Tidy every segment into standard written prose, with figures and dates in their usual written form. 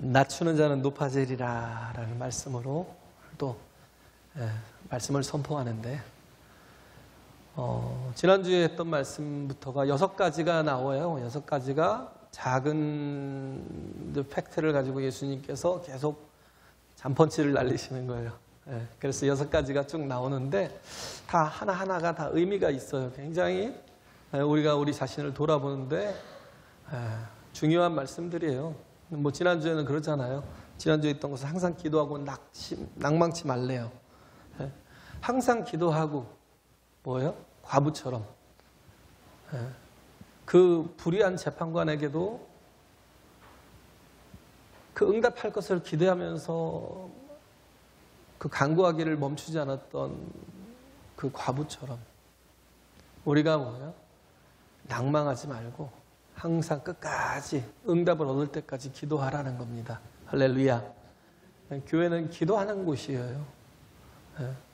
낮추는 자는 높아지리라 라는 말씀으로 또 말씀을 선포하는데, 지난주에 했던 말씀부터가 6가지가 나와요. 6가지가 작은 팩트를 가지고 예수님께서 계속 잔펀치를 날리시는 거예요. 그래서 6가지가 쭉 나오는데 다 하나하나가 다 의미가 있어요. 굉장히 우리가 우리 자신을 돌아보는데 중요한 말씀들이에요. 뭐 지난주에는 그렇잖아요. 지난주에 있던 것은 항상 기도하고 낭망치 말래요. 항상 기도하고 뭐예요? 과부처럼. 그 불의한 재판관에게도 그 응답할 것을 기대하면서 그 간구하기를 멈추지 않았던 그 과부처럼 우리가 뭐예요? 낭망하지 말고 항상 끝까지 응답을 얻을 때까지 기도하라는 겁니다. 할렐루야. 교회는 기도하는 곳이에요.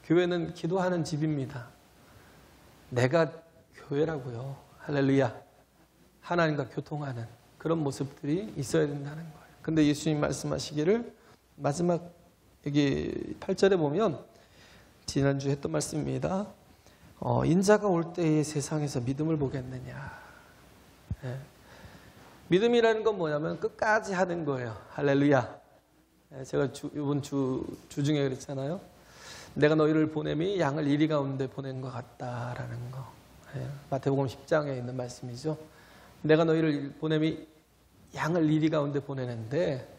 교회는 기도하는 집입니다. 내가 교회라고요. 할렐루야. 하나님과 교통하는 그런 모습들이 있어야 된다는 거예요. 근데 예수님 말씀하시기를 마지막 여기 8절에 보면 지난주에 했던 말씀입니다. 인자가 올 때에 세상에서 믿음을 보겠느냐. 믿음이라는 건 뭐냐면 끝까지 하는 거예요. 할렐루야. 제가 이번 주 중에 그랬잖아요. 내가 너희를 보냄이 양을 이리 가운데 보낸 것 같다라는 거. 마태복음 10장에 있는 말씀이죠. 내가 너희를 보냄이 양을 이리 가운데 보내는데,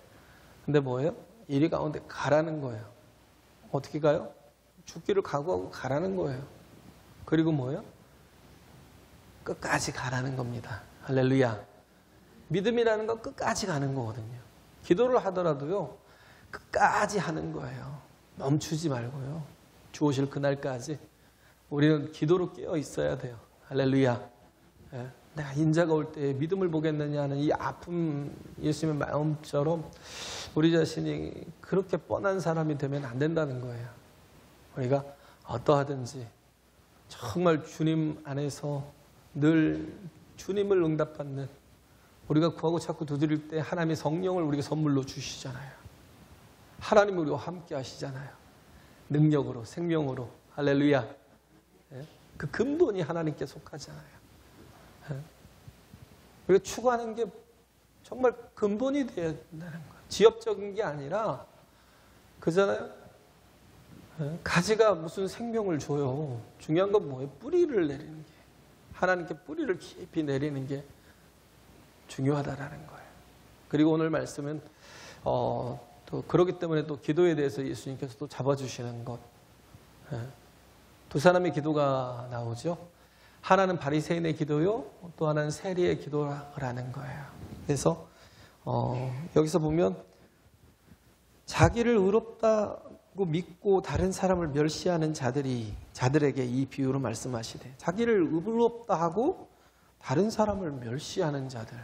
근데 뭐예요? 이리 가운데 가라는 거예요. 어떻게 가요? 죽기를 각오하고 가라는 거예요. 그리고 뭐예요? 끝까지 가라는 겁니다. 할렐루야. 믿음이라는 건 끝까지 가는 거거든요. 기도를 하더라도요, 끝까지 하는 거예요. 멈추지 말고요. 주 오실 그날까지 우리는 기도로 깨어 있어야 돼요. 할렐루야. 내가 인자가 올 때 믿음을 보겠느냐는 이 아픔, 예수님의 마음처럼 우리 자신이 그렇게 뻔한 사람이 되면 안 된다는 거예요. 우리가 어떠하든지 정말 주님 안에서 늘 주님을 응답받는, 우리가 구하고 찾고 두드릴 때 하나님의 성령을 우리에게 선물로 주시잖아요. 하나님이 우리와 함께 하시잖아요. 능력으로, 생명으로. 할렐루야. 그 근본이 하나님께 속하잖아요. 우리가 추구하는 게 정말 근본이 되어야 된다는 거예요. 지엽적인 게 아니라, 그잖아요. 가지가 무슨 생명을 줘요. 중요한 건 뭐예요? 뿌리를 내리는 게. 하나님께 뿌리를 깊이 내리는 게 중요하다라는 거예요. 그리고 오늘 말씀은 또 그렇기 때문에 또 기도에 대해서 예수님께서 또 잡아주시는 것. 두 사람의 기도가 나오죠. 하나는 바리새인의 기도요, 또 하나는 세리의 기도라는 거예요. 그래서 여기서 보면 자기를 의롭다고 믿고 다른 사람을 멸시하는 자들에게 이 비유로 말씀하시되, 자기를 의롭다 하고 다른 사람을 멸시하는 자들,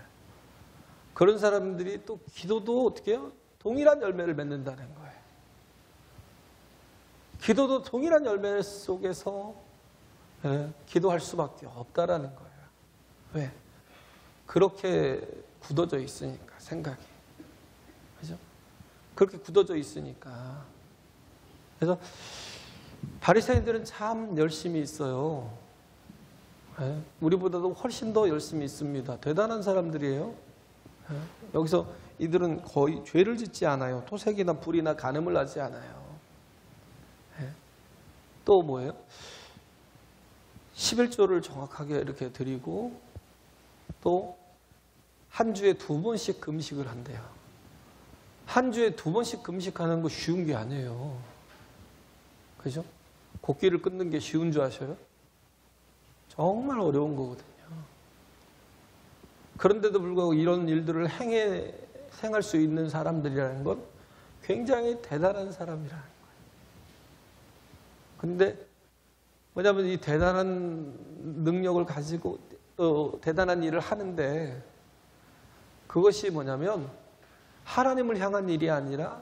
그런 사람들이 또 기도도 어떻게 해요? 동일한 열매를 맺는다는 거예요. 기도도 동일한 열매 속에서 기도할 수밖에 없다라는 거예요. 왜? 그렇게 굳어져 있으니까, 생각이. 그죠? 그렇게 굳어져 있으니까. 그래서 바리새인들은 참 열심히 있어요. 우리보다도 훨씬 더 열심히 있습니다. 대단한 사람들이에요. 여기서 이들은 거의 죄를 짓지 않아요. 토색이나 불이나 간음을 하지 않아요. 또 뭐예요? 11조를 정확하게 이렇게 드리고, 또 한 주에 2번씩 금식을 한대요. 한 주에 2번씩 금식하는 거 쉬운 게 아니에요. 그죠? 곡기를 끊는 게 쉬운 줄 아셔요? 정말 어려운 거거든요. 그런데도 불구하고 이런 일들을 행할 수 있는 사람들이라는 건 굉장히 대단한 사람이라는 거예요. 근데 뭐냐면 이 대단한 능력을 가지고 대단한 일을 하는데 그것이 뭐냐면 하나님을 향한 일이 아니라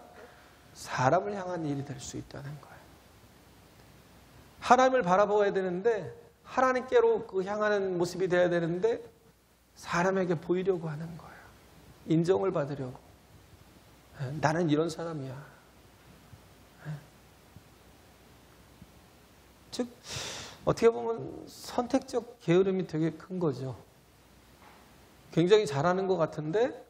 사람을 향한 일이 될 수 있다는 거예요. 하나님을 바라보아야 되는데 하나님께로 그 향하는 모습이 돼야 되는데 사람에게 보이려고 하는 거예요. 인정을 받으려고. 나는 이런 사람이야. 즉 어떻게 보면 선택적 게으름이 되게 큰 거죠. 굉장히 잘하는 것 같은데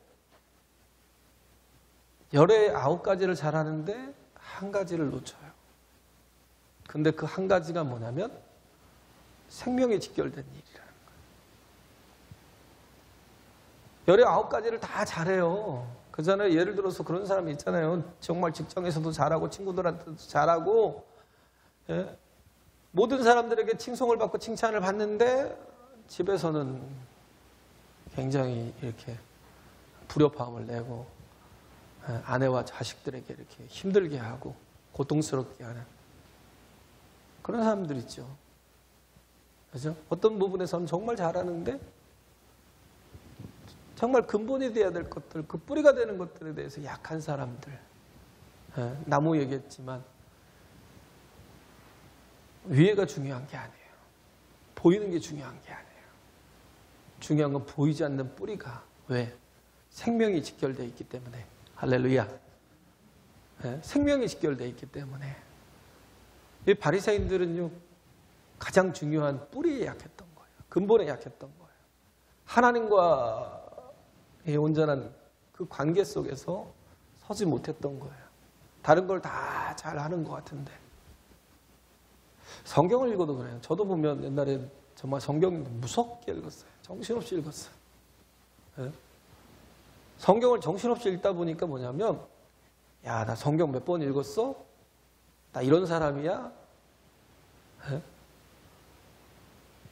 열의 9가지를 잘하는데 한 가지를 놓쳐요. 근데 그 한 가지가 뭐냐면 생명에 직결된 일이라는 거예요. 열의 9가지를 다 잘해요. 그잖아요. 예를 들어서 그런 사람이 있잖아요. 정말 직장에서도 잘하고 친구들한테도 잘하고 모든 사람들에게 칭송을 받고 칭찬을 받는데 집에서는 굉장히 이렇게 불협화음을 내고 아내와 자식들에게 이렇게 힘들게 하고 고통스럽게 하는 그런 사람들 있죠. 그죠? 어떤 부분에서는 정말 잘하는데 정말 근본이 돼야 될 것들, 그 뿌리가 되는 것들에 대해서 약한 사람들. 나무 얘기했지만 위에가 중요한 게 아니에요. 보이는 게 중요한 게 아니에요. 중요한 건 보이지 않는 뿌리가. 왜? 생명이 직결되어 있기 때문에. 할렐루야. 생명이 직결되어 있기 때문에. 이 바리새인들은요, 가장 중요한 뿌리에 약했던 거예요. 근본에 약했던 거예요. 하나님과의 온전한 그 관계 속에서 서지 못했던 거예요. 다른 걸 다 잘하는 것 같은데. 성경을 읽어도 그래요. 저도 보면 옛날에 정말 성경 무섭게 읽었어요. 정신없이 읽었어요. 성경을 정신없이 읽다 보니까 뭐냐면 야, 나 성경 몇 번 읽었어? 나 이런 사람이야?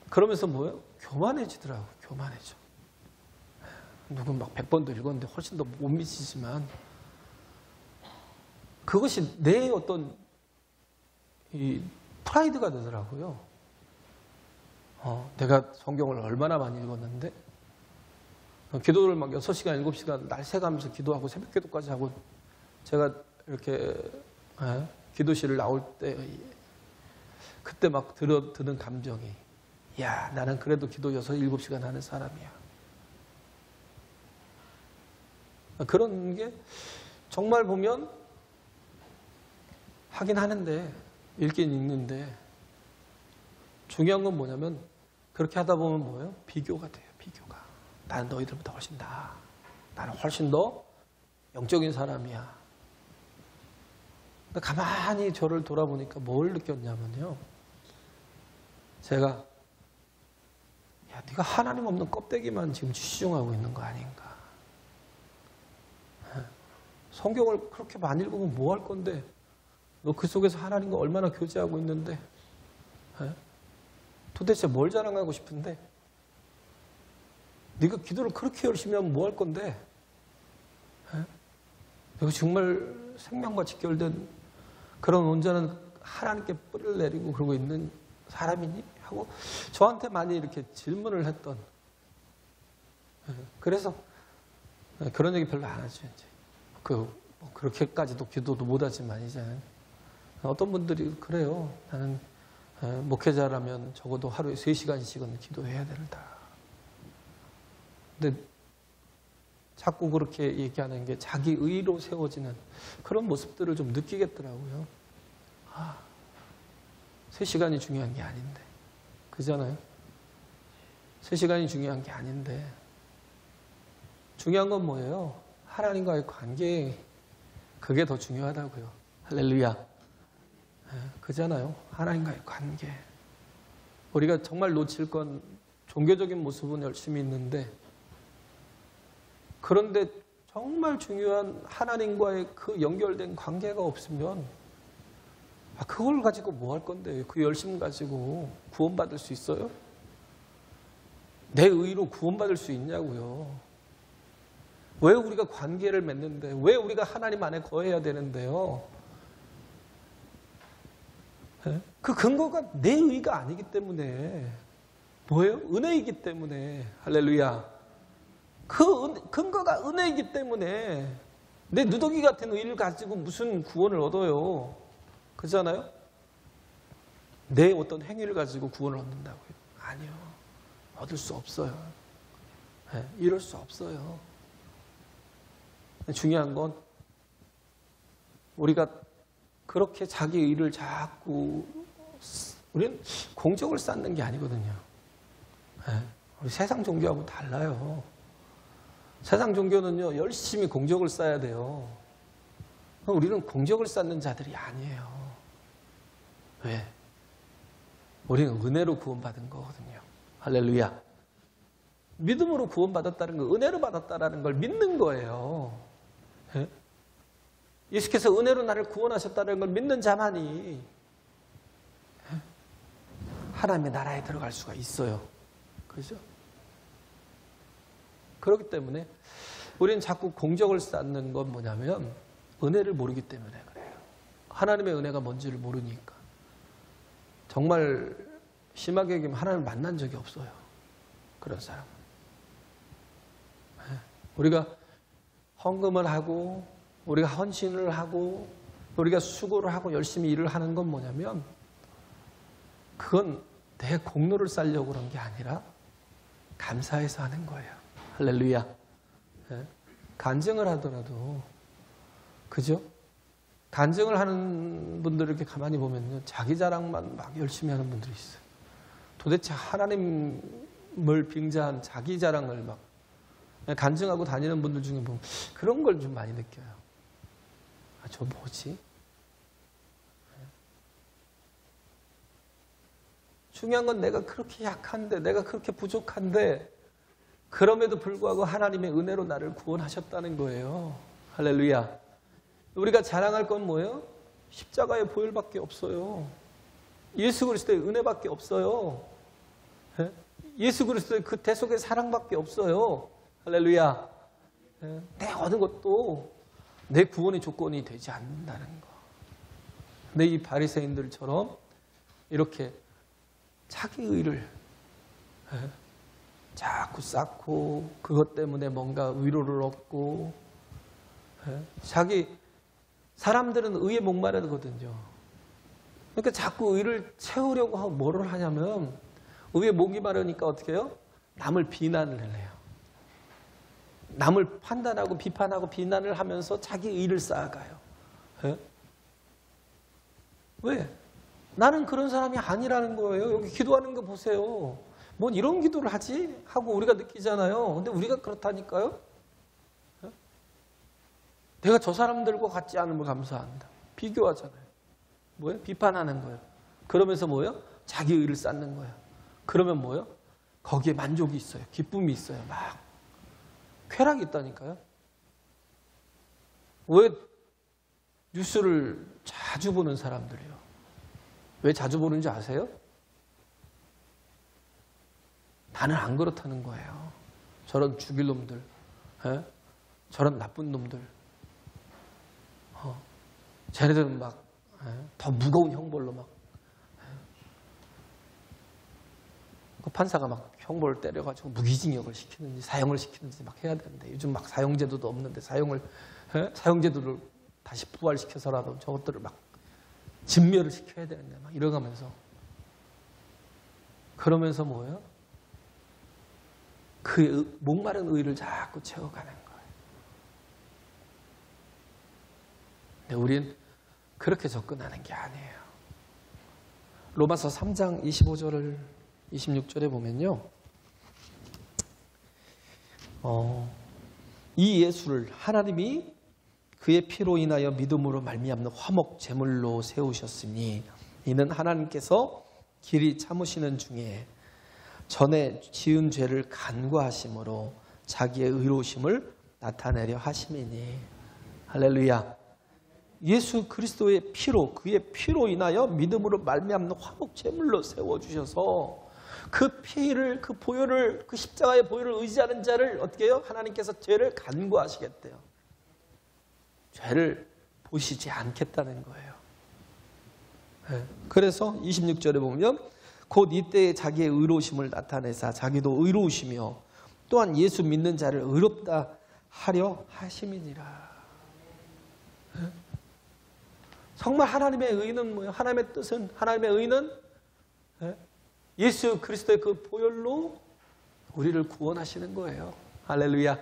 그러면서 뭐예요? 교만해지더라고요. 교만해져. 누군 막 100번도 읽었는데 훨씬 더 못 미치지만 그것이 내 어떤 이 프라이드가 되더라고요. 내가 성경을 얼마나 많이 읽었는데 기도를 막 6시간, 7시간 날 새가면서 기도하고 새벽 기도까지 하고 제가 이렇게 기도실을 나올 때 그때 막 드는 감정이 야, 나는 그래도 기도 6, 7시간 하는 사람이야. 그런 게 정말 보면 하긴 하는데 읽긴 읽는데 중요한 건 뭐냐면 그렇게 하다 보면 뭐예요? 비교가 돼요. 비교가. 나는 너희들보다 훨씬 나아. 나는 훨씬 더 영적인 사람이야. 근데 가만히 저를 돌아보니까 뭘 느꼈냐면요. 제가 야, 네가 하나님 없는 껍데기만 지금 치중하고 있는 거 아닌가. 성경을 그렇게 많이 읽으면 뭐 할 건데 너 그 속에서 하나님과 얼마나 교제하고 있는데 도대체 뭘 자랑하고 싶은데 네가 기도를 그렇게 열심히 하면 뭐 할 건데 내가 정말 생명과 직결된 그런 온전한 하나님께 뿌리를 내리고 그러고 있는 사람이니? 하고 저한테 많이 이렇게 질문을 했던 그래서 그런 얘기 별로 안 하죠. 이제 그렇게까지도 기도도 못하지만 이제 어떤 분들이 그래요. 나는 목회자라면 적어도 하루에 3시간씩은 기도해야 된다. 근데 자꾸 그렇게 얘기하는 게 자기 의로 세워지는 그런 모습들을 좀 느끼겠더라고요. 3시간이 중요한 게 아닌데. 그잖아요. 3시간이 중요한 게 아닌데. 중요한 건 뭐예요? 하나님과의 관계, 그게 더 중요하다고요. 할렐루야. 그잖아요. 하나님과의 관계. 우리가 정말 놓칠 건 종교적인 모습은 열심히 있는데 그런데 정말 중요한 하나님과의 그 연결된 관계가 없으면 그걸 가지고 뭐 할 건데 그 열심 가지고 구원받을 수 있어요? 내 의로 구원받을 수 있냐고요. 왜 우리가 관계를 맺는데 왜 우리가 하나님 안에 거해야 되는데요? 그 근거가 내 의가 아니기 때문에 뭐예요? 은혜이기 때문에. 할렐루야. 그 근거가 은혜이기 때문에 내 누더기 같은 의를 가지고 무슨 구원을 얻어요? 그렇잖아요? 내 어떤 행위를 가지고 구원을 얻는다고요? 아니요. 얻을 수 없어요. 네, 이럴 수 없어요. 중요한 건 우리가 그렇게 자기 의를 자꾸 우리는 공적을 쌓는 게 아니거든요. 네, 우리 세상 종교하고 달라요. 세상 종교는요, 열심히 공적을 쌓아야 돼요. 우리는 공적을 쌓는 자들이 아니에요. 왜? 우리는 은혜로 구원받은 거거든요. 할렐루야. 믿음으로 구원받았다는 거, 은혜로 받았다는 걸 믿는 거예요. 예? 예수께서 은혜로 나를 구원하셨다는 걸 믿는 자만이 하나님의 나라에 들어갈 수가 있어요. 그렇죠? 그렇기 때문에 우리는 자꾸 공적을 쌓는 건 뭐냐면 은혜를 모르기 때문에 그래요. 하나님의 은혜가 뭔지를 모르니까. 정말 심하게 얘기하면 하나님을 만난 적이 없어요. 그런 사람은. 우리가 헌금을 하고 우리가 헌신을 하고 우리가 수고를 하고 열심히 일을 하는 건 뭐냐면 그건 내 공로를 쌓으려고 그런 게 아니라 감사해서 하는 거예요. 할렐루야. 간증을 하더라도 그죠? 간증을 하는 분들을 이렇게 가만히 보면요, 자기 자랑만 막 열심히 하는 분들이 있어요. 도대체 하나님을 빙자한 자기 자랑을 막 간증하고 다니는 분들 중에 보면 그런 걸 좀 많이 느껴요. 아, 저 뭐지? 중요한 건 내가 그렇게 약한데, 내가 그렇게 부족한데, 그럼에도 불구하고 하나님의 은혜로 나를 구원하셨다는 거예요. 할렐루야. 우리가 자랑할 건 뭐예요? 십자가의 보혈밖에 없어요. 예수 그리스도의 은혜밖에 없어요. 예수 그리스도의 그 대속의 사랑밖에 없어요. 할렐루야. 내 어느 것도 내 구원의 조건이 되지 않는다는 거. 근데 이 바리새인들처럼 이렇게 자기 의를 자꾸 쌓고 그것 때문에 뭔가 위로를 얻고 자기 사람들은 의에 목마르거든요. 그러니까 자꾸 의를 채우려고 하고 뭐를 하냐면 의에 목이 마르니까 어떻게 해요? 남을 비난을 해요. 남을 판단하고 비판하고 비난을 하면서 자기 의를 쌓아가요. 왜? 나는 그런 사람이 아니라는 거예요. 여기 기도하는 거 보세요. 뭔 이런 기도를 하지? 하고 우리가 느끼잖아요. 근데 우리가 그렇다니까요. 내가 저 사람들과 같지 않음을 감사한다. 비교하잖아요. 뭐예요? 비판하는 거예요. 그러면서 뭐예요? 자기 의를 쌓는 거예요. 그러면 뭐예요? 거기에 만족이 있어요. 기쁨이 있어요. 막 쾌락이 있다니까요. 왜 뉴스를 자주 보는 사람들이요? 왜 자주 보는지 아세요? 나는 안 그렇다는 거예요. 저런 죽일 놈들, 저런 나쁜 놈들, 쟤네들은 막 더 무거운 형벌로 막 그 판사가 막 형벌을 때려가지고 무기징역을 시키는지 사형을 시키는지 막 해야 되는데 요즘 막 사형제도도 없는데 사형제도를 다시 부활시켜서라도 저것들을 막 진멸을 시켜야 되는데 막 이러가면서 그러면서 뭐예요? 그 목마른 의를 자꾸 채워가는 거예요. 근데 우린 그렇게 접근하는 게 아니에요. 로마서 3장 25절을 26절에 보면요. 이 예수를 하나님이 그의 피로 인하여 믿음으로 말미암는 화목 제물로 세우셨으니 이는 하나님께서 길이 참으시는 중에 전에 지은 죄를 간과하심으로 자기의 의로우심을 나타내려 하심이니. 할렐루야. 예수 그리스도의 피로, 그의 피로 인하여 믿음으로 말미암는 화목 제물로 세워주셔서 그 피를, 그 보혈을, 그 십자가의 보혈을 의지하는 자를 어떻게 해요? 하나님께서 죄를 간과하시겠대요. 죄를 보시지 않겠다는 거예요. 그래서 26절에 보면 곧 이때에 자기의 의로우심을 나타내사 자기도 의로우시며 또한 예수 믿는 자를 의롭다 하려 하심이니라. 정말 하나님의 의는 뭐예요? 하나님의 뜻은, 하나님의 의는 예수 그리스도의 그 보혈로 우리를 구원하시는 거예요. 할렐루야.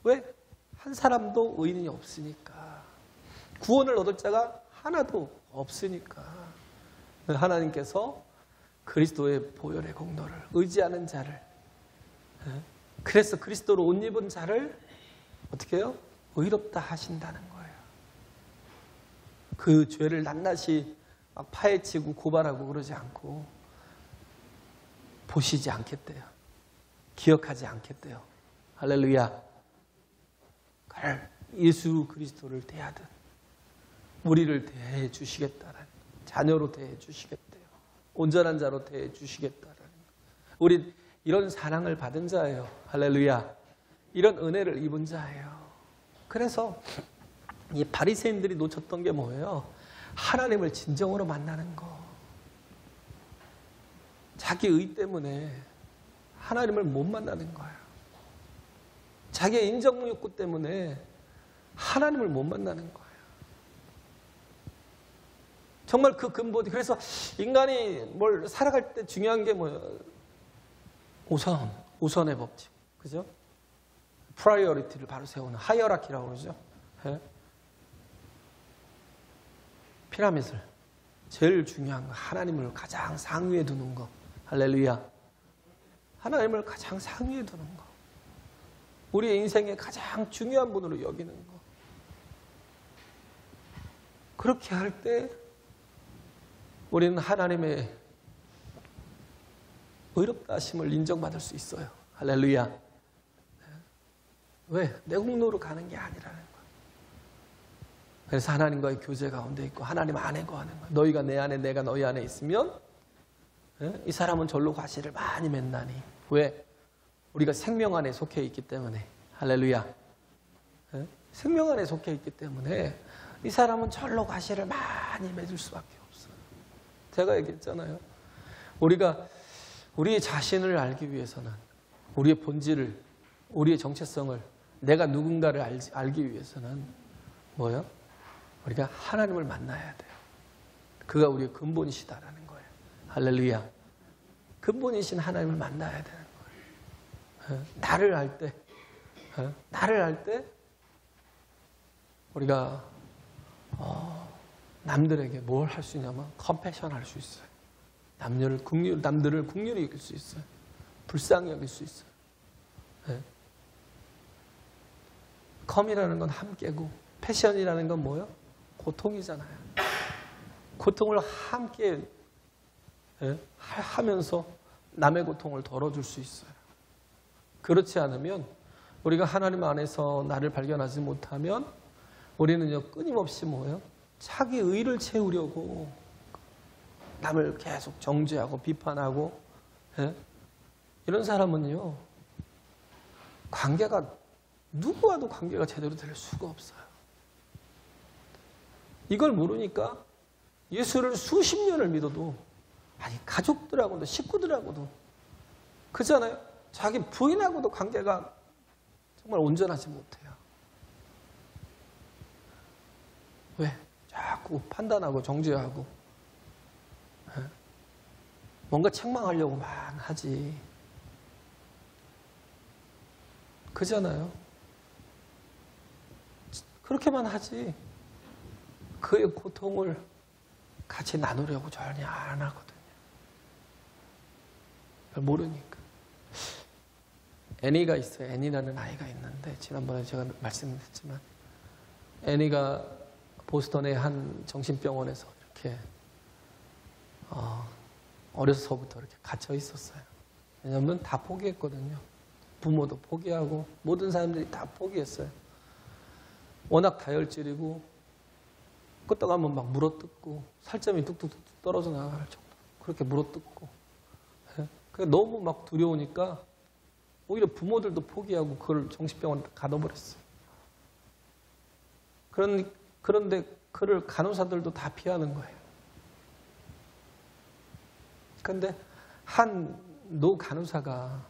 왜? 한 사람도 의인이 없으니까. 구원을 얻을 자가 하나도 없으니까. 하나님께서 그리스도의 보혈의 공로를 의지하는 자를, 그래서 그리스도로 옷 입은 자를 어떻게 해요? 의롭다 하신다는 거예요. 그 죄를 낱낱이 막 파헤치고 고발하고 그러지 않고 보시지 않겠대요. 기억하지 않겠대요. 할렐루야. 예수 그리스도를 대하듯 우리를 대해 주시겠다는, 자녀로 대해 주시겠대요. 온전한 자로 대해 주시겠다는. 우리 이런 사랑을 받은 자예요. 할렐루야. 이런 은혜를 입은 자예요. 그래서 이 바리새인들이 놓쳤던 게 뭐예요? 하나님을 진정으로 만나는 거. 자기 의 때문에 하나님을 못 만나는 거예요. 자기의 인정 욕구 때문에 하나님을 못 만나는 거예요. 정말 그 근본이, 그래서 인간이 뭘 살아갈 때 중요한 게 뭐예요? 우선의 법칙. 그죠? 프라이어리티를 바로 세우는 하이어라키라고 그러죠. 피라밋을 제일 중요한 거, 하나님을 가장 상위에 두는 거. 할렐루야. 하나님을 가장 상위에 두는 거. 우리의 인생의 가장 중요한 분으로 여기는 거. 그렇게 할 때 우리는 하나님의 의롭다 하심을 인정받을 수 있어요. 할렐루야. 왜? 내 공로로 가는 게 아니라는 거예요. 그래서 하나님과의 교제 가운데 있고 하나님 안에 거하는 거예요. 너희가 내 안에 내가 너희 안에 있으면 이 사람은 절로 과실을 많이 맺나니. 왜? 우리가 생명 안에 속해 있기 때문에. 할렐루야. 생명 안에 속해 있기 때문에 이 사람은 절로 과실을 많이 맺을 수밖에 없어요. 제가 얘기했잖아요. 우리가 우리 자신을 알기 위해서는, 우리의 본질을, 우리의 정체성을, 내가 누군가를 알기 위해서는 뭐예요? 우리가 하나님을 만나야 돼요. 그가 우리의 근본이시다라는 거예요. 할렐루야. 근본이신 하나님을 만나야 되는 거예요. 나를 알 때 우리가 남들에게 뭘 할 수 있냐면 컴패션 할 수 있어요. 남들을 긍휼히 여길 수 있어요. 불쌍히 여길 수 있어요. 컴이라는 건 함께고, 패션이라는 건 뭐예요? 고통이잖아요. 고통을 함께 하면서 남의 고통을 덜어줄 수 있어요. 그렇지 않으면, 우리가 하나님 안에서 나를 발견하지 못하면 우리는요, 끊임없이 뭐예요? 자기 의를 채우려고 남을 계속 정죄하고 비판하고, 이런 사람은요, 누구와도 관계가 제대로 될 수가 없어요. 이걸 모르니까 예수를 수십 년을 믿어도, 아니 가족들하고도 식구들하고도 그렇잖아요. 자기 부인하고도 관계가 정말 온전하지 못해요. 왜? 자꾸 판단하고 정죄하고 뭔가 책망하려고만 하지. 그잖아요. 그렇게만 하지. 그의 고통을 같이 나누려고 전혀 안 하거든요. 모르니까. 애니가 있어요. 애니라는 아이가 있는데, 지난번에 제가 말씀드렸지만, 애니가 보스턴의 한 정신병원에서 이렇게 어려서부터 이렇게 갇혀 있었어요. 왜냐하면 다 포기했거든요. 부모도 포기하고 모든 사람들이 다 포기했어요. 워낙 다혈질이고 끄떡하면 막 물어뜯고 살점이 뚝뚝뚝 떨어져 나갈 정도. 그렇게 물어뜯고. 너무 막 두려우니까 오히려 부모들도 포기하고 그걸 정신병원에 가둬버렸어요. 그런데 그를 간호사들도 다 피하는 거예요. 그런데 한 노 간호사가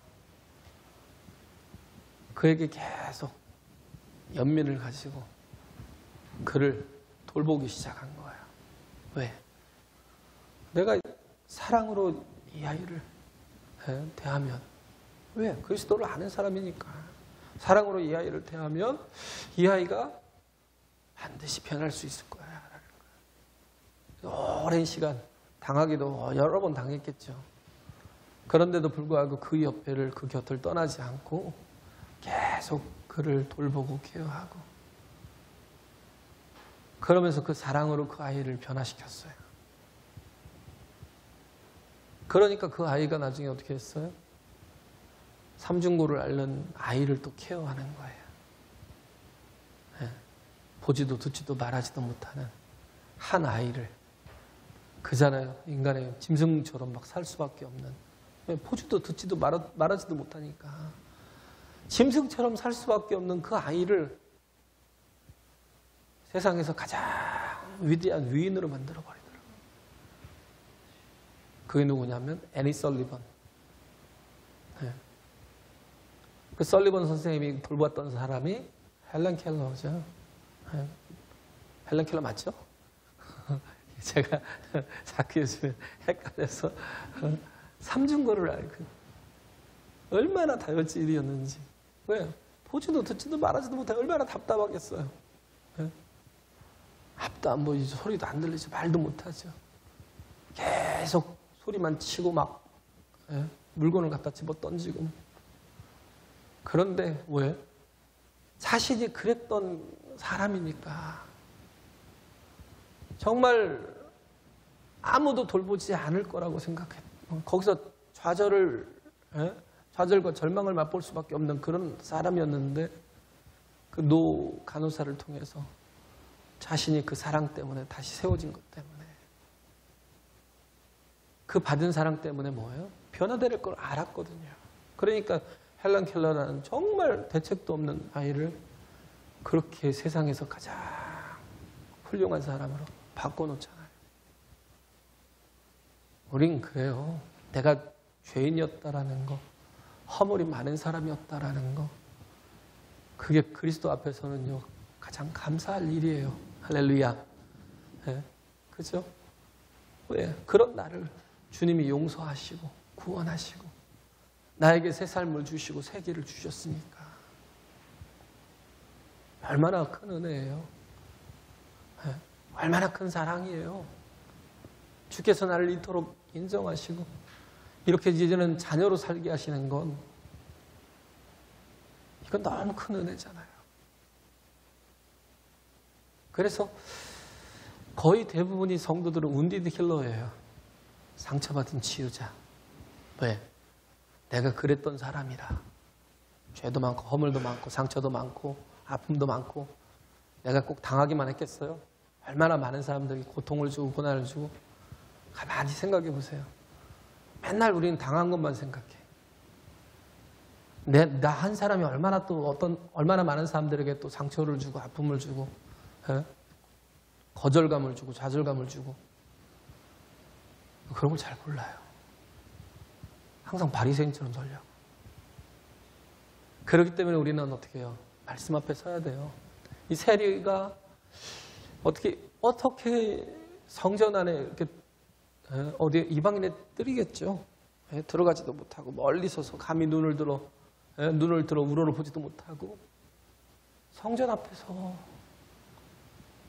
그에게 계속 연민을 가지고 그를 돌보기 시작한 거예요. 왜? 내가 사랑으로 이 아이를 대하면, 왜? 그리스도를 아는 사람이니까 사랑으로 이 아이를 대하면 이 아이가 반드시 변할 수 있을 거야 라는 거예요. 오랜 시간 당하기도 여러 번 당했겠죠. 그런데도 불구하고 그 옆에를, 그 곁을 떠나지 않고 계속 그를 돌보고 케어하고, 그러면서 그 사랑으로 그 아이를 변화시켰어요. 그러니까 그 아이가 나중에 어떻게 했어요? 삼중고를 앓는 아이를 또 케어하는 거예요. 네. 보지도 듣지도 말하지도 못하는 한 아이를, 그잖아요. 인간의 짐승처럼 막 살 수밖에 없는, 보지도 듣지도 말하지도 못하니까 짐승처럼 살 수밖에 없는 그 아이를 세상에서 가장 위대한 위인으로 만들어버리더라고요. 그게 누구냐면 애니 설리번. 네. 그 설리번 선생님이 돌봤던 사람이 헬렌 켈러죠. 네. 헬렌 켈러 맞죠? 제가 자꾸 요즘에 헷갈려서 삼중고를 알고 얼마나 다혈질이었는지. 왜? 보지도 듣지도 말하지도 못해 얼마나 답답하겠어요. 네? 앞도 안 보이죠. 소리도 안 들리죠. 말도 못하죠. 계속 소리만 치고 막 물건을 갖다 집어 던지고. 그런데 왜? 자신이 그랬던 사람이니까 정말 아무도 돌보지 않을 거라고 생각했. 거기서 좌절과 절망을 맛볼 수밖에 없는 그런 사람이었는데, 그 노 간호사를 통해서 자신이 그 사랑 때문에 다시 세워진 것 때문에, 그 받은 사랑 때문에 뭐예요? 변화될 걸 알았거든요. 그러니까 헬렌 켈러라는 정말 대책도 없는 아이를 그렇게 세상에서 가장 훌륭한 사람으로 바꿔놓잖아요. 우린 그래요. 내가 죄인이었다라는 거, 허물이 많은 사람이었다라는 거, 그게 그리스도 앞에서는요 가장 감사할 일이에요. 할렐루야. 네, 그죠? 왜? 그런 나를 주님이 용서하시고 구원하시고 나에게 새 삶을 주시고 새 길을 주셨으니까 얼마나 큰 은혜예요. 네, 얼마나 큰 사랑이에요. 주께서 나를 이토록 인정하시고 이렇게 이제는 자녀로 살게 하시는 건, 이건 너무 큰 은혜잖아요. 그래서 거의 대부분이 성도들은 운디드 힐러예요. 상처받은 치유자. 왜? 내가 그랬던 사람이라. 죄도 많고 허물도 많고 상처도 많고 아픔도 많고 내가 꼭 당하기만 했겠어요? 얼마나 많은 사람들이 고통을 주고 고난을 주고. 가만히 생각해 보세요. 맨날 우리는 당한 것만 생각해. 나 한 사람이 얼마나 많은 사람들에게 또 상처를 주고 아픔을 주고 거절감을 주고 좌절감을 주고. 그런 걸 잘 몰라요. 항상 바리새인처럼 살려고. 그렇기 때문에 우리는 어떻게 해요? 말씀 앞에 서야 돼요. 이 세리가 어떻게 성전 안에 이렇게 어디 이방인의 뜰이겠죠. 들어가지도 못하고 멀리 서서 감히 눈을 들어 우러러 보지도 못하고 성전 앞에서.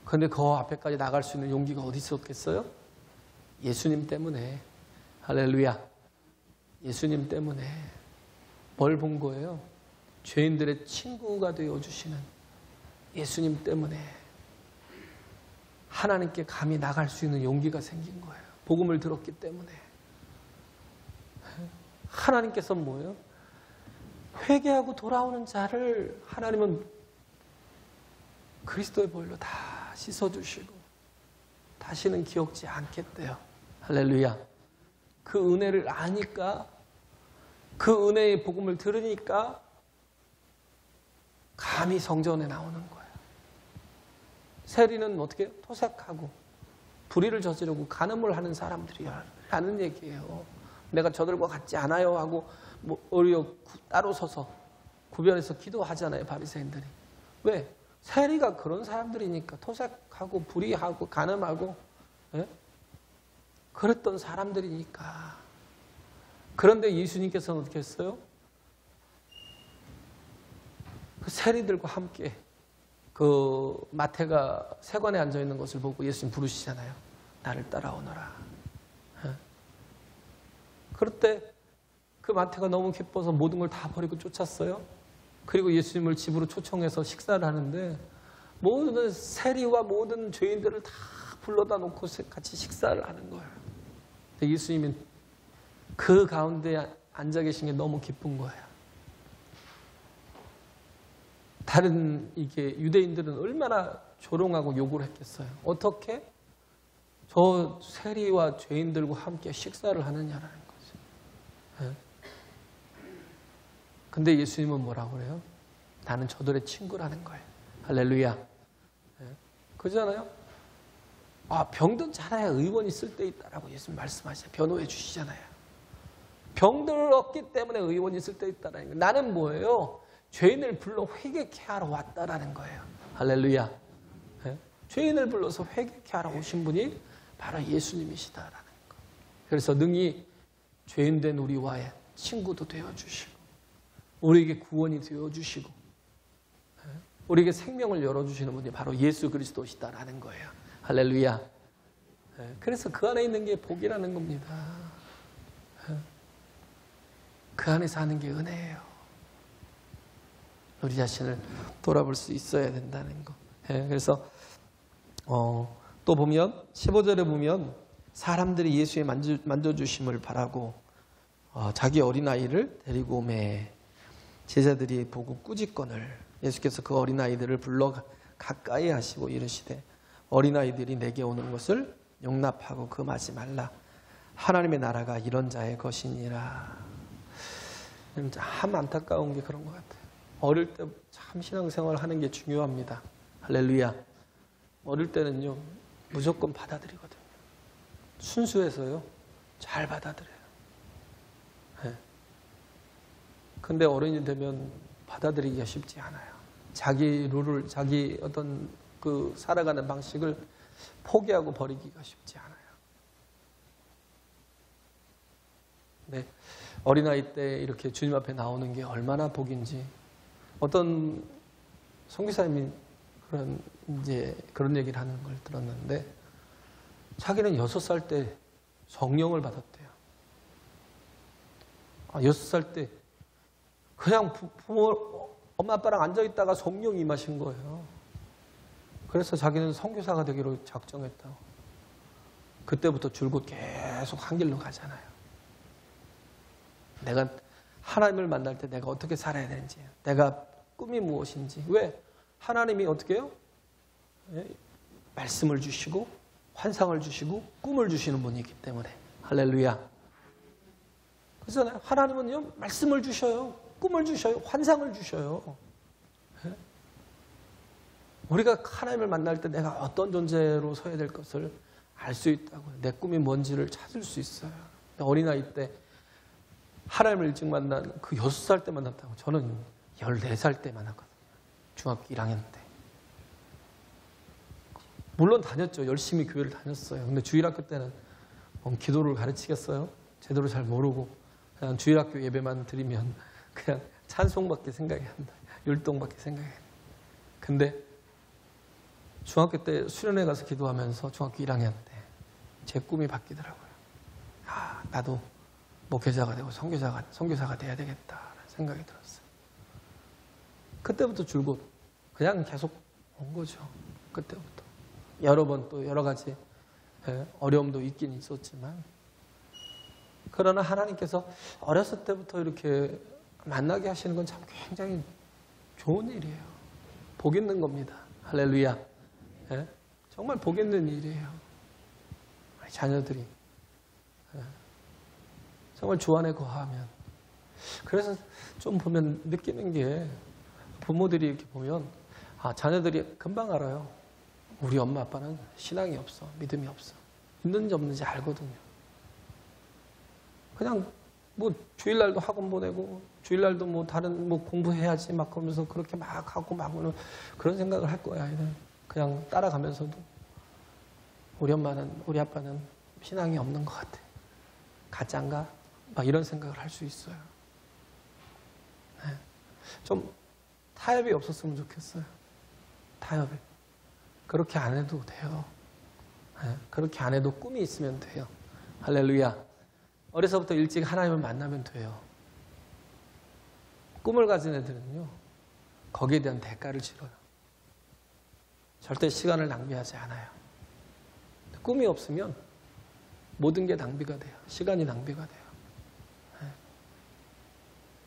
그런데 그 앞에까지 나갈 수 있는 용기가 어디 있었겠어요? 예수님 때문에. 할렐루야. 예수님 때문에. 뭘 본 거예요? 죄인들의 친구가 되어주시는 예수님 때문에 하나님께 감히 나갈 수 있는 용기가 생긴 거예요. 복음을 들었기 때문에. 하나님께서 뭐예요? 회개하고 돌아오는 자를 하나님은 그리스도의 보혈로 다 씻어주시고 다시는 기억지 않겠대요. 할렐루야. 그 은혜를 아니까, 그 은혜의 복음을 들으니까 감히 성전에 나오는 거예요. 세리는 어떻게 토색하고 불의를 저지르고 간음을 하는 사람들이라는 얘기예요. 내가 저들과 같지 않아요 하고 뭐 오히려 따로 서서 구별해서 기도하잖아요, 바리새인들이. 왜? 세리가 그런 사람들이니까. 토색하고 불의하고 간음하고, 예? 그랬던 사람들이니까. 그런데 예수님께서는 어떻게 했어요? 그 세리들과 함께 그 마태가 세관에 앉아 있는 것을 보고 예수님 부르시잖아요. 나를 따라오너라. 예? 그럴 때 그 마태가 너무 기뻐서 모든 걸 다 버리고 쫓았어요. 그리고 예수님을 집으로 초청해서 식사를 하는데 모든 세리와 모든 죄인들을 다 불러다 놓고 같이 식사를 하는 거예요. 예수님은 그 가운데 앉아 계신 게 너무 기쁜 거예요. 다른 이게 유대인들은 얼마나 조롱하고 욕을 했겠어요. 어떻게 저 세리와 죄인들과 함께 식사를 하느냐라는 거죠. 네. 근데 예수님은 뭐라고 그래요? 나는 저들의 친구라는 거예요. 할렐루야. 네. 그러잖아요. 병든 자라야 의원이 쓸 때 있다라고 예수님 말씀하시잖아요. 변호해 주시잖아요. 병들 없기 때문에 의원이 쓸 때 있다라는 거예요. 나는 뭐예요? 죄인을 불러 회개케 하러 왔다라는 거예요. 할렐루야. 네? 죄인을 불러서 회개케 하러 오신 분이 바로 예수님이시다라는 거. 그래서 능히 죄인된 우리와의 친구도 되어주시고 우리에게 구원이 되어주시고 우리에게 생명을 열어주시는 분이 바로 예수 그리스도시다라는 거예요. 할렐루야. 그래서 그 안에 있는 게 복이라는 겁니다. 그 안에 사는 게 은혜예요. 우리 자신을 돌아볼 수 있어야 된다는 거. 그래서 또 보면 15절에 보면 사람들이 예수의 만져주심을 바라고 자기 어린아이를 데리고 오매 제자들이 보고 꾸짖거늘 예수께서 그 어린아이들을 불러 가까이 하시고 이르시되 어린아이들이 내게 오는 것을 용납하고 금하지 말라. 하나님의 나라가 이런 자의 것이니라. 참 안타까운 게 그런 것 같아요. 어릴 때 참 신앙생활 하는 게 중요합니다. 할렐루야. 어릴 때는요 무조건 받아들이거든요. 순수해서요 잘 받아들여요. 근데 어른이 되면 받아들이기가 쉽지 않아요. 자기 룰을, 자기 어떤 그 살아가는 방식을 포기하고 버리기가 쉽지 않아요. 네. 어린아이 때 이렇게 주님 앞에 나오는 게 얼마나 복인지. 어떤 선교사님이 그런 얘기를 하는 걸 들었는데 자기는 6살 때 성령을 받았대요. 6살 때 그냥 부모, 엄마 아빠랑 앉아있다가 성령이 임하신 거예요. 그래서 자기는 선교사가 되기로 작정했다고. 그때부터 줄곧 계속 한 길로 가잖아요. 내가 하나님을 만날 때 내가 어떻게 살아야 되는지, 내가 꿈이 무엇인지. 왜? 하나님이 어떻게 해요? 말씀을 주시고 환상을 주시고 꿈을 주시는 분이기 때문에. 할렐루야. 그렇잖아요. 하나님은요 말씀을 주셔요. 꿈을 주셔요. 환상을 주셔요. 우리가 하나님을 만날 때 내가 어떤 존재로 서야 될 것을 알 수 있다고요. 내 꿈이 뭔지를 찾을 수 있어요. 어린아이 때 하나님을 일찍 만난 그 6살 때 만났다고. 저는 14살 때 만났거든요. 중학교 1학년 때. 물론 다녔죠. 열심히 교회를 다녔어요. 근데 주일학교 때는 기도를 가르치겠어요? 제대로 잘 모르고 그냥 주일학교 예배만 드리면 그냥 찬송밖에 생각이 안 나요. 율동밖에 생각이 안 나요. 근데 중학교 때 수련회 가서 기도하면서 중학교 1학년 때 제 꿈이 바뀌더라고요. 나도 목회자가 되고 선교사가 돼야 되겠다라는 생각이 들었어요. 그때부터 줄곧 그냥 계속 온 거죠. 그때부터. 여러 번 또 여러 가지 어려움도 있긴 있었지만 그러나 하나님께서 어렸을 때부터 이렇게 만나게 하시는 건 참 굉장히 좋은 일이에요. 복 있는 겁니다. 할렐루야. 정말 복 있는 일이에요. 자녀들이 정말 주 안에 거하면. 그래서 좀 보면 느끼는 게 부모들이 이렇게 보면 자녀들이 금방 알아요. 우리 엄마 아빠는 신앙이 없어. 믿음이 없어. 있는지 없는지 알거든요. 그냥 뭐 주일날도 학원 보내고 주일날도 뭐 다른 뭐 공부해야지 막 그러면서 그렇게 막 하고 막 그런 생각을 할 거야. 아이는 그냥 따라가면서도 우리 엄마는 우리 아빠는 신앙이 없는 것 같아. 가짠가? 막 이런 생각을 할 수 있어요. 네. 좀 타협이 없었으면 좋겠어요. 타협이. 그렇게 안 해도 돼요. 네. 그렇게 안 해도 꿈이 있으면 돼요. 할렐루야. 어려서부터 일찍 하나님을 만나면 돼요. 꿈을 가진 애들은요, 거기에 대한 대가를 치러요. 절대 시간을 낭비하지 않아요. 꿈이 없으면 모든 게 낭비가 돼요. 시간이 낭비가 돼요.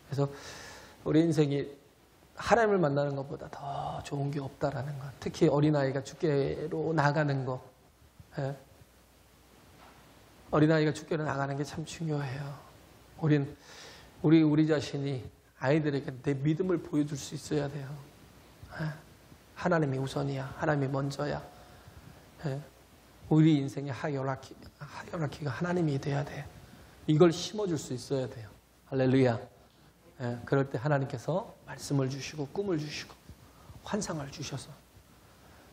그래서 우리 인생이 하나님을 만나는 것보다 더 좋은 게 없다라는 것. 특히 어린아이가 주께로 나가는 것. 어린아이가 주께로 나가는 게 참 중요해요. 우리 자신이 아이들에게 내 믿음을 보여줄 수 있어야 돼요. 하나님이 우선이야. 하나님이 먼저야. 우리 인생의 하이어라키가 하나님이 돼야 돼. 이걸 심어줄 수 있어야 돼요. 할렐루야. 그럴 때 하나님께서 말씀을 주시고 꿈을 주시고 환상을 주셔서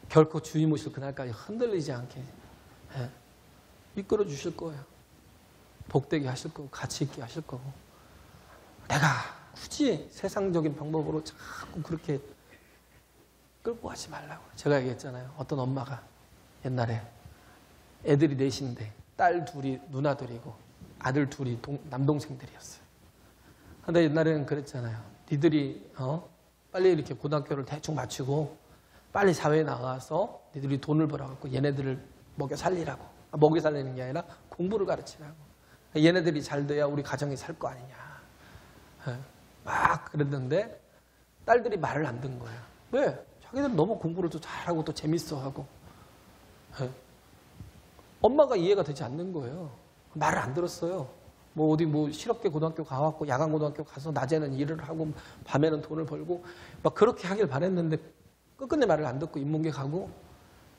결코 주님 오실 그날까지 흔들리지 않게 이끌어 주실 거예요. 복되게 하실 거고 가치 있게 하실 거고. 내가 굳이 세상적인 방법으로 자꾸 그렇게 끌고 가지 말라고. 제가 얘기했잖아요. 어떤 엄마가 옛날에 애들이 넷인데 딸 둘이 누나들이고 아들 둘이 남동생들이었어요. 근데 옛날에는 그랬잖아요. 니들이 빨리 이렇게 고등학교를 대충 마치고 빨리 사회에 나가서 니들이 돈을 벌어갖고 얘네들을 먹여 살리라고. 먹여 살리는 게 아니라 공부를 가르치라고. 얘네들이 잘 돼야 우리 가정이 살 거 아니냐. 막 그랬는데 딸들이 말을 안 듣는 거예요. 왜? 자기들은 너무 공부를 또 잘하고 또 재밌어하고 엄마가 이해가 되지 않는 거예요. 말을 안 들었어요. 뭐 어디 뭐 실업계 고등학교 가갖고 야간 고등학교 가서 낮에는 일을 하고 밤에는 돈을 벌고 막 그렇게 하길 바랬는데 끝끝내 말을 안 듣고 인문계 가고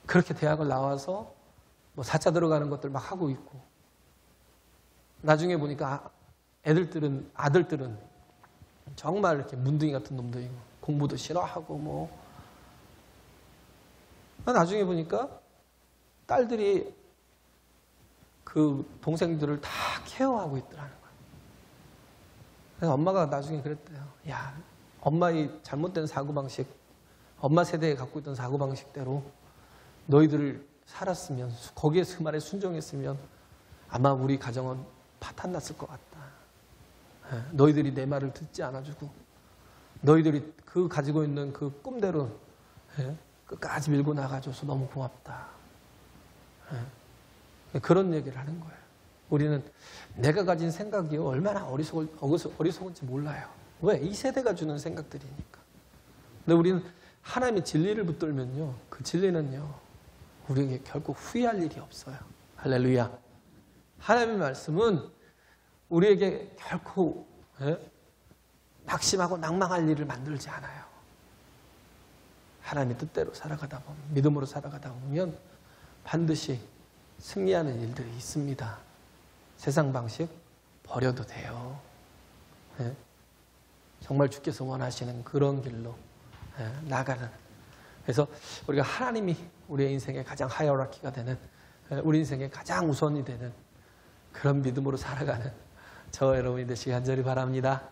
그렇게 대학을 나와서 뭐 4차 들어가는 것들 막 하고 있고 나중에 보니까 아들들은 정말 이렇게 문둥이 같은 놈들이고 공부도 싫어하고 뭐 나중에 보니까 딸들이 그 동생들을 다 케어하고 있더라는 거예요. 그래서 엄마가 나중에 그랬대요. 야, 엄마의 잘못된 사고방식, 엄마 세대에 갖고 있던 사고방식대로 너희들을 살았으면, 거기에 그 말에 순종했으면 아마 우리 가정은 파탄 났을 것 같다. 너희들이 내 말을 듣지 않아주고 너희들이 그 가지고 있는 그 꿈대로 끝까지 밀고 나가줘서 너무 고맙다. 그런 얘기를 하는 거예요. 우리는 내가 가진 생각이 얼마나 어리석은지 몰라요. 왜? 이 세대가 주는 생각들이니까. 근데 우리는 하나님의 진리를 붙들면요, 그 진리는요, 우리에게 결코 후회할 일이 없어요. 할렐루야. 하나님의 말씀은 우리에게 결코 낙심하고 낭망할 일을 만들지 않아요. 하나님의 뜻대로 살아가다 보면, 믿음으로 살아가다 보면 반드시 승리하는 일들이 있습니다. 세상 방식 버려도 돼요. 정말 주께서 원하시는 그런 길로 나가는. 그래서 우리가 하나님이 우리의 인생의 가장 하이어라키가 되는, 우리 인생의 가장 우선이 되는 그런 믿음으로 살아가는 저 여러분이 되시기 간절히 바랍니다.